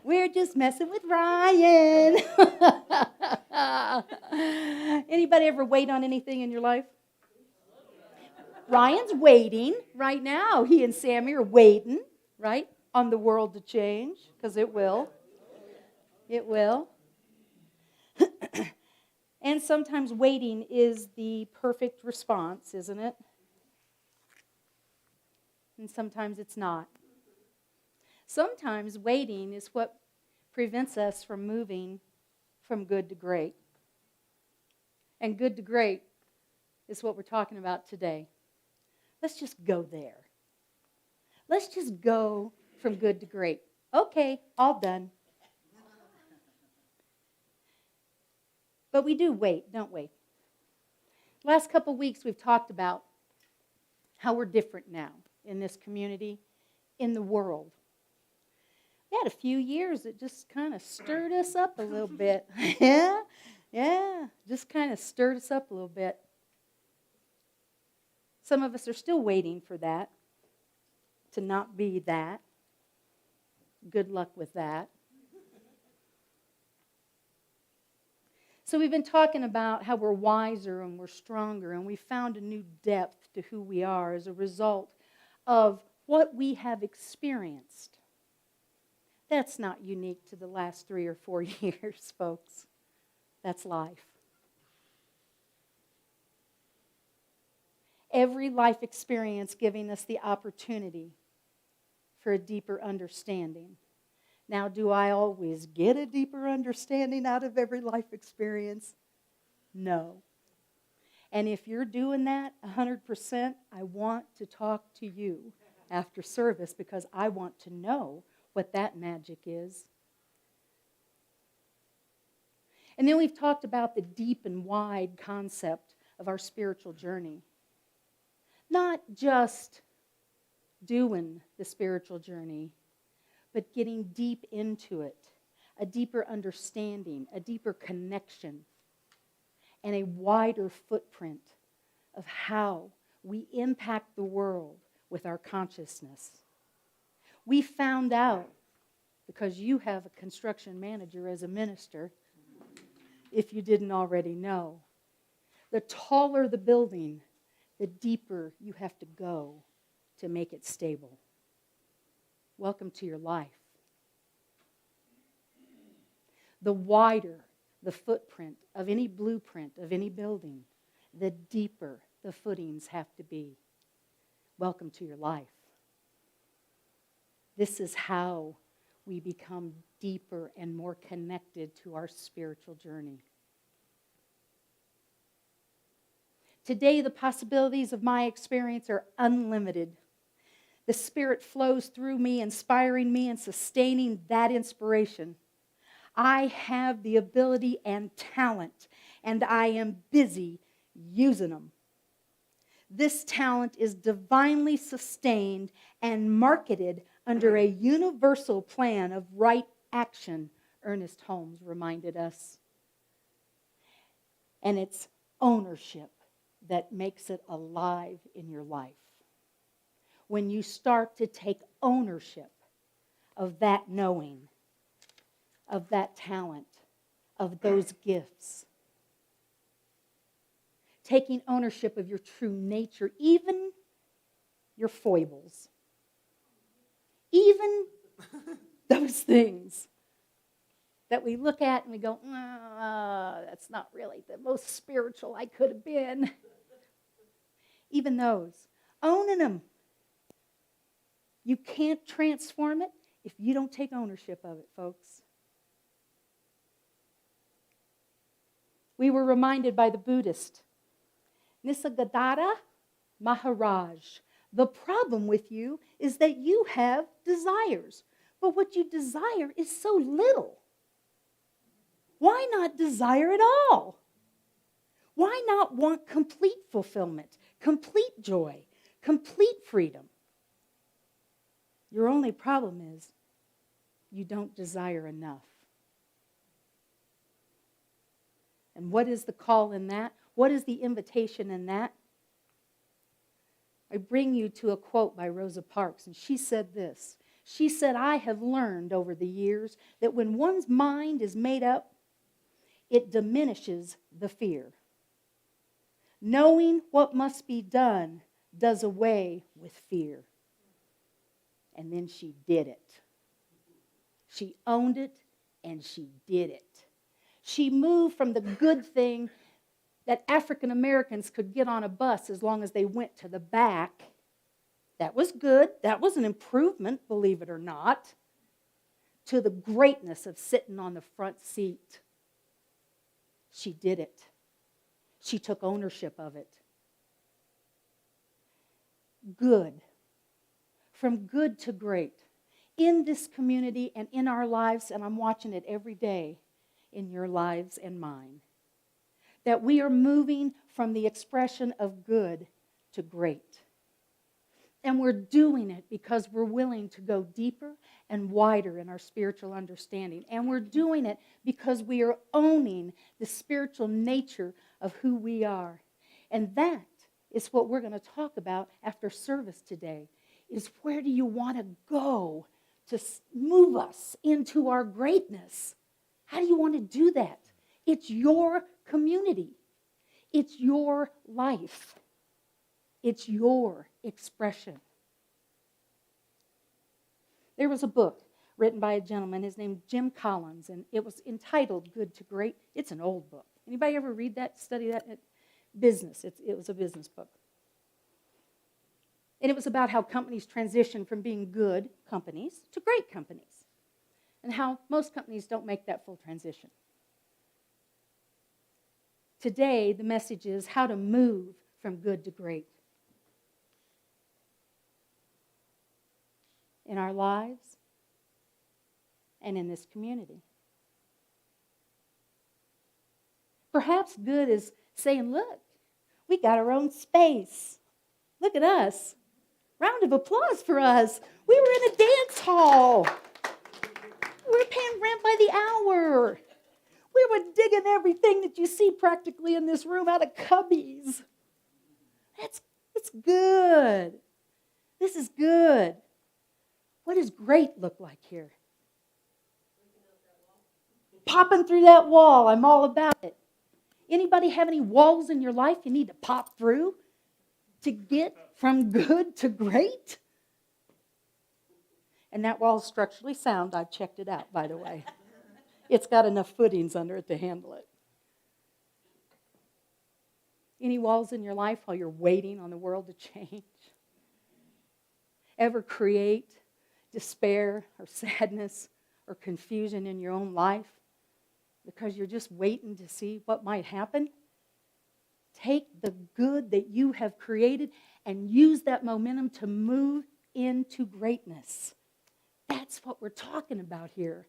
We're just messing with Ryan. Anybody ever wait on anything in your life? Ryan's waiting right now. He and Sammy are waiting, right, on the world to change, because it will. It will. And sometimes waiting is the perfect response, isn't it? And sometimes it's not. Sometimes waiting is what prevents us from moving from good to great. And good to great is what we're talking about today. Let's just go there. Let's just go from good to great. Okay, all done. But we do wait, don't we? Last couple weeks we've talked about how we're different now in this community, in the world. We had a few years that just kind of stirred us up a little bit. Yeah, just kind of stirred us up a little bit. Some of us are still waiting for that, to not be that. Good luck with that. So we've been talking about how we're wiser and we're stronger, and we found a new depth to who we are as a result of what we have experienced. That's not unique to the last 3 or 4 years, folks. That's life. Every life experience giving us the opportunity for a deeper understanding. Now, do I always get a deeper understanding out of every life experience? No. And if you're doing that 100%, I want to talk to you after service because I want to know what that magic is. And then we've talked about the deep and wide concept of our spiritual journey. Not just doing the spiritual journey, but getting deep into it, a deeper understanding, a deeper connection, and a wider footprint of how we impact the world with our consciousness. We found out, because you have a construction manager as a minister, if you didn't already know, the taller the building, the deeper you have to go to make it stable. Welcome to your life. The wider the footprint of any blueprint of any building, the deeper the footings have to be. Welcome to your life. This is how we become deeper and more connected to our spiritual journey. Today, the possibilities of my experience are unlimited. The Spirit flows through me, inspiring me and sustaining that inspiration. I have the ability and talent, and I am busy using them. This talent is divinely sustained and marketed under a universal plan of right action, Ernest Holmes reminded us. And it's ownership that makes it alive in your life. When you start to take ownership of that knowing, of that talent, of those gifts. Taking ownership of your true nature, even your foibles. Even those things that we look at and we go, that's not really the most spiritual I could have been. Even those. Owning them. You can't transform it if you don't take ownership of it, folks. We were reminded by the Buddhist, Nisargadatta Maharaj. The problem with you is that you have desires, but what you desire is so little. Why not desire it all? Why not want complete fulfillment, complete joy, complete freedom? Your only problem is you don't desire enough. And what is the call in that? What is the invitation in that? I bring you to a quote by Rosa Parks, and she said this. She said, I have learned over the years that when one's mind is made up, it diminishes the fear. Knowing what must be done does away with fear. And then she did it. She owned it, and she did it. She moved from the good thing that African Americans could get on a bus as long as they went to the back. That was good. That was an improvement, believe it or not, to the greatness of sitting on the front seat. She did it. She took ownership of it. Good. From good to great. In this community and in our lives, and I'm watching it every day in your lives and mine, that we are moving from the expression of good to great. And we're doing it because we're willing to go deeper and wider in our spiritual understanding. And we're doing it because we are owning the spiritual nature of who we are. And that is what we're going to talk about after service today, is where do you want to go to move us into our greatness? How do you want to do that? It's your community. It's your life. It's your expression. There was a book written by a gentleman, his name Jim Collins, and it was entitled Good to Great. It's an old book. Anybody ever read that, study that? Business. It was a business book. And it was about how companies transition from being good companies to great companies, and how most companies don't make that full transition. Today, the message is how to move from good to great. In our lives and in this community. Perhaps good is saying, look, we got our own space. Look at us. Round of applause for us. We were in a dance hall. We were paying rent by the hour. We were digging everything that you see practically in this room out of cubbies. It's good. This is good. What does great look like here? Popping through that wall. I'm all about it. Anybody have any walls in your life you need to pop through to get from good to great? And that wall is structurally sound. I've checked it out, by the way. It's got enough footings under it to handle it. Any walls in your life while you're waiting on the world to change? Ever create despair or sadness or confusion in your own life because you're just waiting to see what might happen? Take the good that you have created and use that momentum to move into greatness. That's what we're talking about here.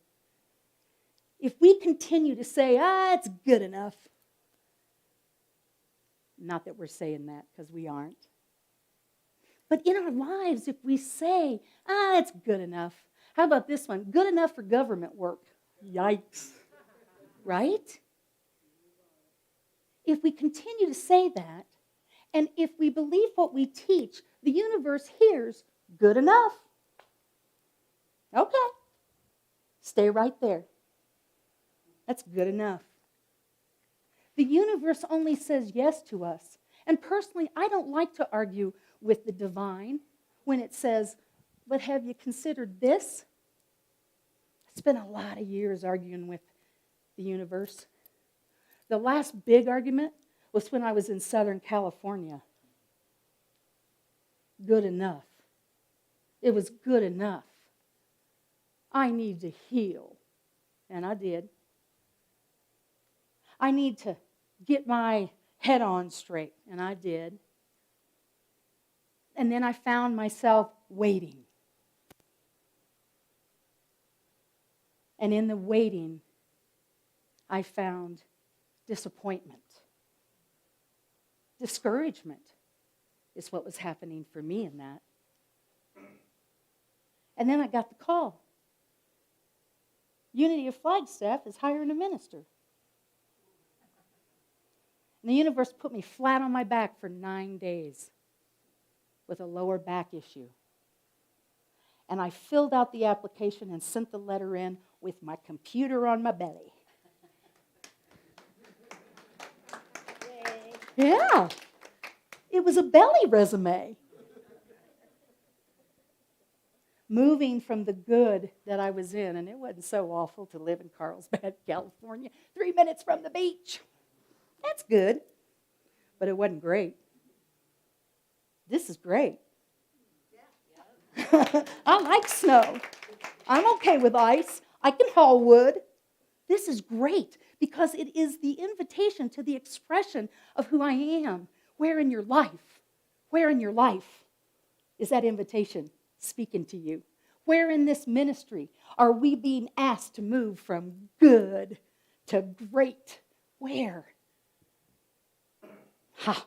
If we continue to say, it's good enough, not that we're saying that because we aren't, but in our lives, if we say, it's good enough. How about this one? Good enough for government work. Yikes. Right? If we continue to say that, and if we believe what we teach, the universe hears good enough. Okay. Stay right there. That's good enough. The universe only says yes to us. And personally, I don't like to argue with the divine when it says, but have you considered this? I spent a lot of years arguing with the universe. The last big argument was when I was in Southern California. Good enough. It was good enough. I need to heal. And I did. I need to get my head on straight. And I did. And then I found myself waiting. And in the waiting, I found disappointment. Discouragement is what was happening for me in that. And then I got the call. Unity of Flagstaff is hiring a minister. And the universe put me flat on my back for 9 days with a lower back issue. And I filled out the application and sent the letter in with my computer on my belly. Yeah, it was a belly resume. Moving from the good that I was in, and it wasn't so awful to live in Carlsbad, California, 3 minutes from the beach. That's good, but it wasn't great. This is great. I like snow. I'm okay with ice. I can haul wood. This is great because it is the invitation to the expression of who I am. Where in your life? Where in your life is that invitation speaking to you? Where in this ministry are we being asked to move from good to great? Where? Ha!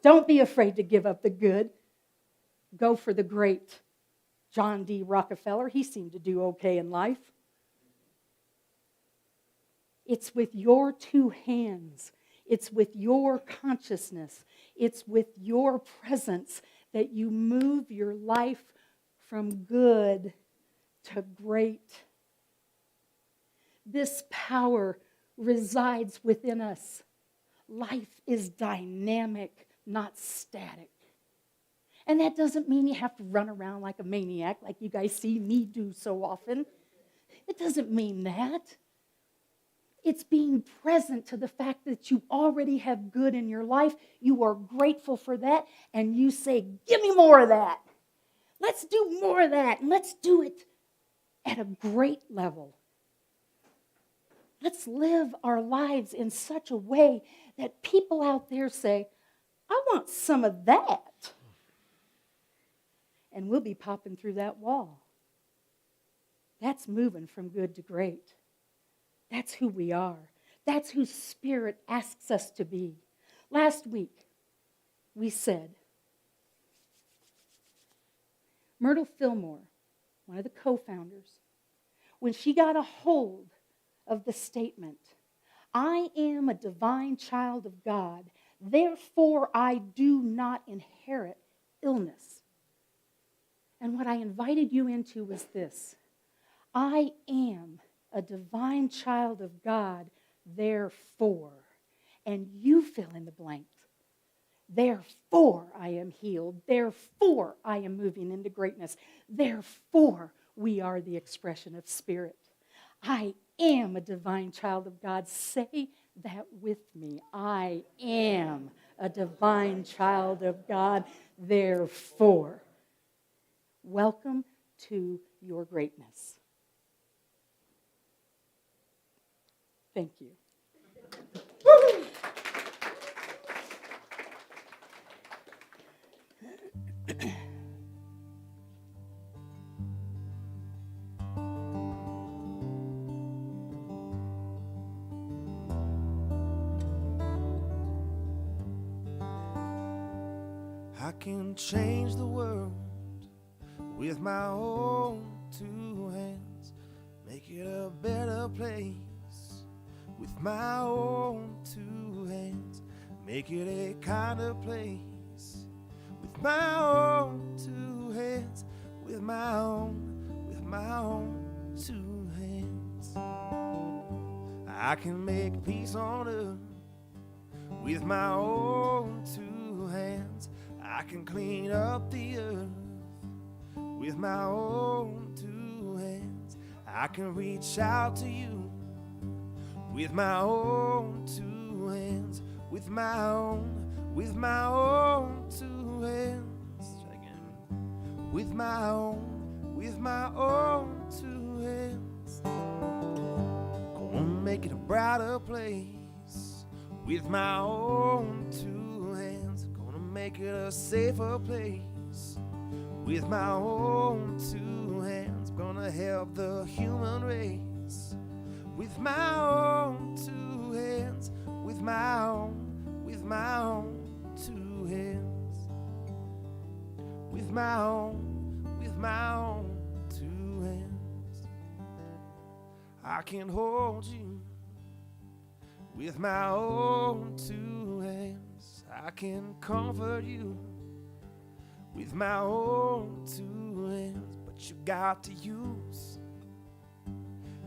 Don't be afraid to give up the good. Go for the great. John D. Rockefeller, he seemed to do okay in life. It's with your two hands. It's with your consciousness. It's with your presence that you move your life from good to great. This power resides within us. Life is dynamic, not static. And that doesn't mean you have to run around like a maniac like you guys see me do so often. It doesn't mean that. It's being present to the fact that you already have good in your life. You are grateful for that, and you say, give me more of that. Let's do more of that, and let's do it at a great level. Let's live our lives in such a way that people out there say, I want some of that. And we'll be popping through that wall. That's moving from good to great. That's who we are. That's who Spirit asks us to be. Last week, we said, Myrtle Fillmore, one of the co-founders, when she got a hold of the statement, I am a divine child of God, therefore I do not inherit illness. And what I invited you into was this. I am a divine child of God, therefore. And you fill in the blank. Therefore I am healed. Therefore I am moving into greatness. Therefore we are the expression of Spirit. I am a divine child of God. Say that with me. I am a divine child of God. Therefore, welcome to your greatness. Thank you. I can change the world with my own two hands, make it a better place with my own two hands, make it a kinder place with my own two hands, with my own two hands. I can make peace on earth with my own two hands. I can clean up the earth with my own two hands. I can reach out to you with my own two hands. With my own two hands. Try again. With my own two hands. Gonna make it a brighter place with my own two hands. Gonna make it a safer place with my own two hands. Gonna help the human race with my own two hands. With my own two hands. With my own two hands. I can hold you with my own two hands. I can comfort you with my own two hands. But you got to use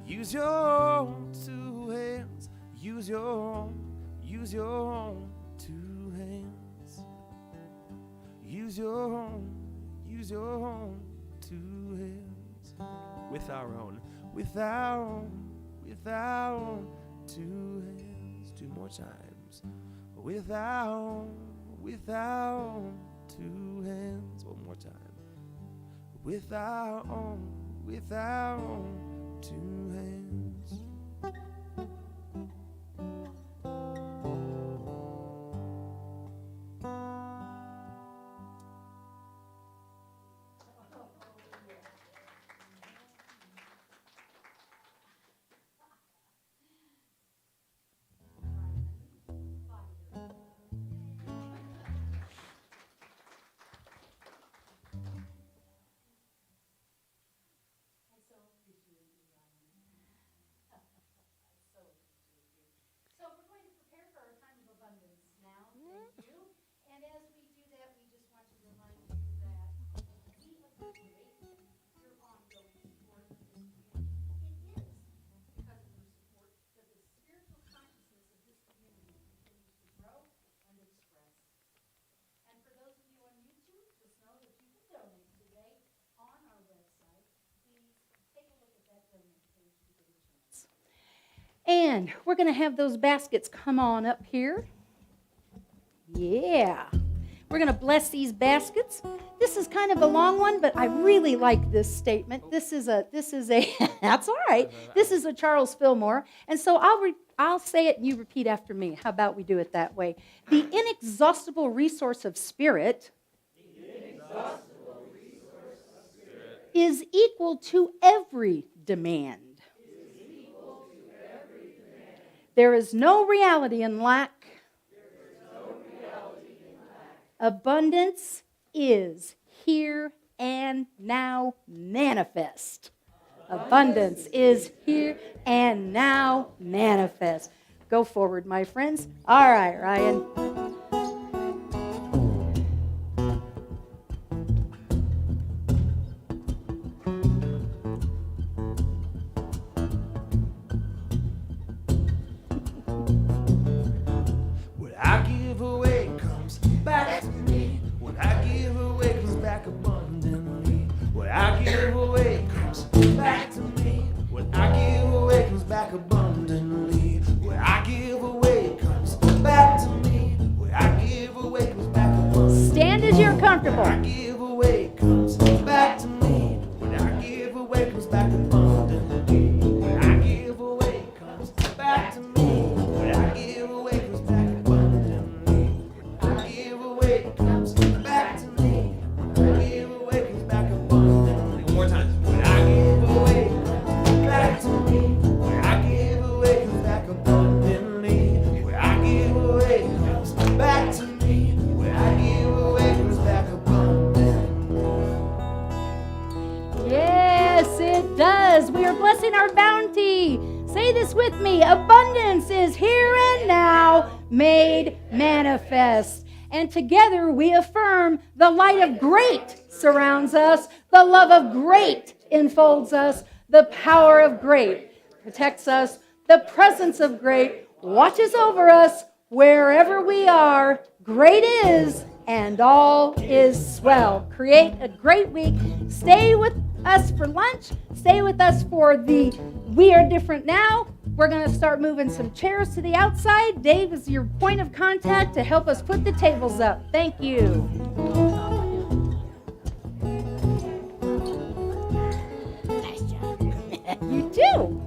your own two hands. Use your own two hands. Use your own two hands. With our own two hands. Two more times. With our two hands. One more time. With our own two hands. So we're going to prepare for our time of abundance now. Thank you. And as we do that, we just want to remind you that we appreciate your ongoing support of this community. It is because of your support that the spiritual consciousness of this community continues to grow and express. And for those of you on YouTube, just know that you can donate today on our website. Please take a look at that donate page to get a chance. And we're going to have those baskets come on up here. Yeah. We're going to bless these baskets. This is kind of a long one, but I really like this statement. This is a that's all right. This is a Charles Fillmore. And so I'll say it and you repeat after me. How about we do it that way? The inexhaustible resource of spirit is equal to every demand. There is no reality in lack. Abundance is here and now manifest. Abundance is here and now manifest. Go forward, my friends. All right, Ryan. What I give away comes back to me. What I give away comes back abundantly. What I give away comes back to me. What I give away comes back abundantly. What I give away comes back to me. What I give away comes back abundantly. Stand as you're comfortable. What I give away comes back to me. What I give away comes back abundantly. What I give away comes back to me. What I give away comes back abundantly. What I give away comes back to me. What I give away comes back abundantly. One more time. What I give away comes back to me. What I give away comes back abundantly. What I give away comes back to me. What I give away comes back abundantly. Yes, it does. We are blessing our bounty. Say this with me. Abundance is here and now made manifest. And together we affirm the light of great surrounds us. The love of great enfolds us. The power of great protects us. The presence of great watches over us wherever we are. Great is, and all is swell. Create a great week. Stay with us for lunch. Stay with us for the We Are Different Now. We're going to start moving some chairs to the outside. Dave is your point of contact to help us put the tables up. Thank you. Nice job. You too.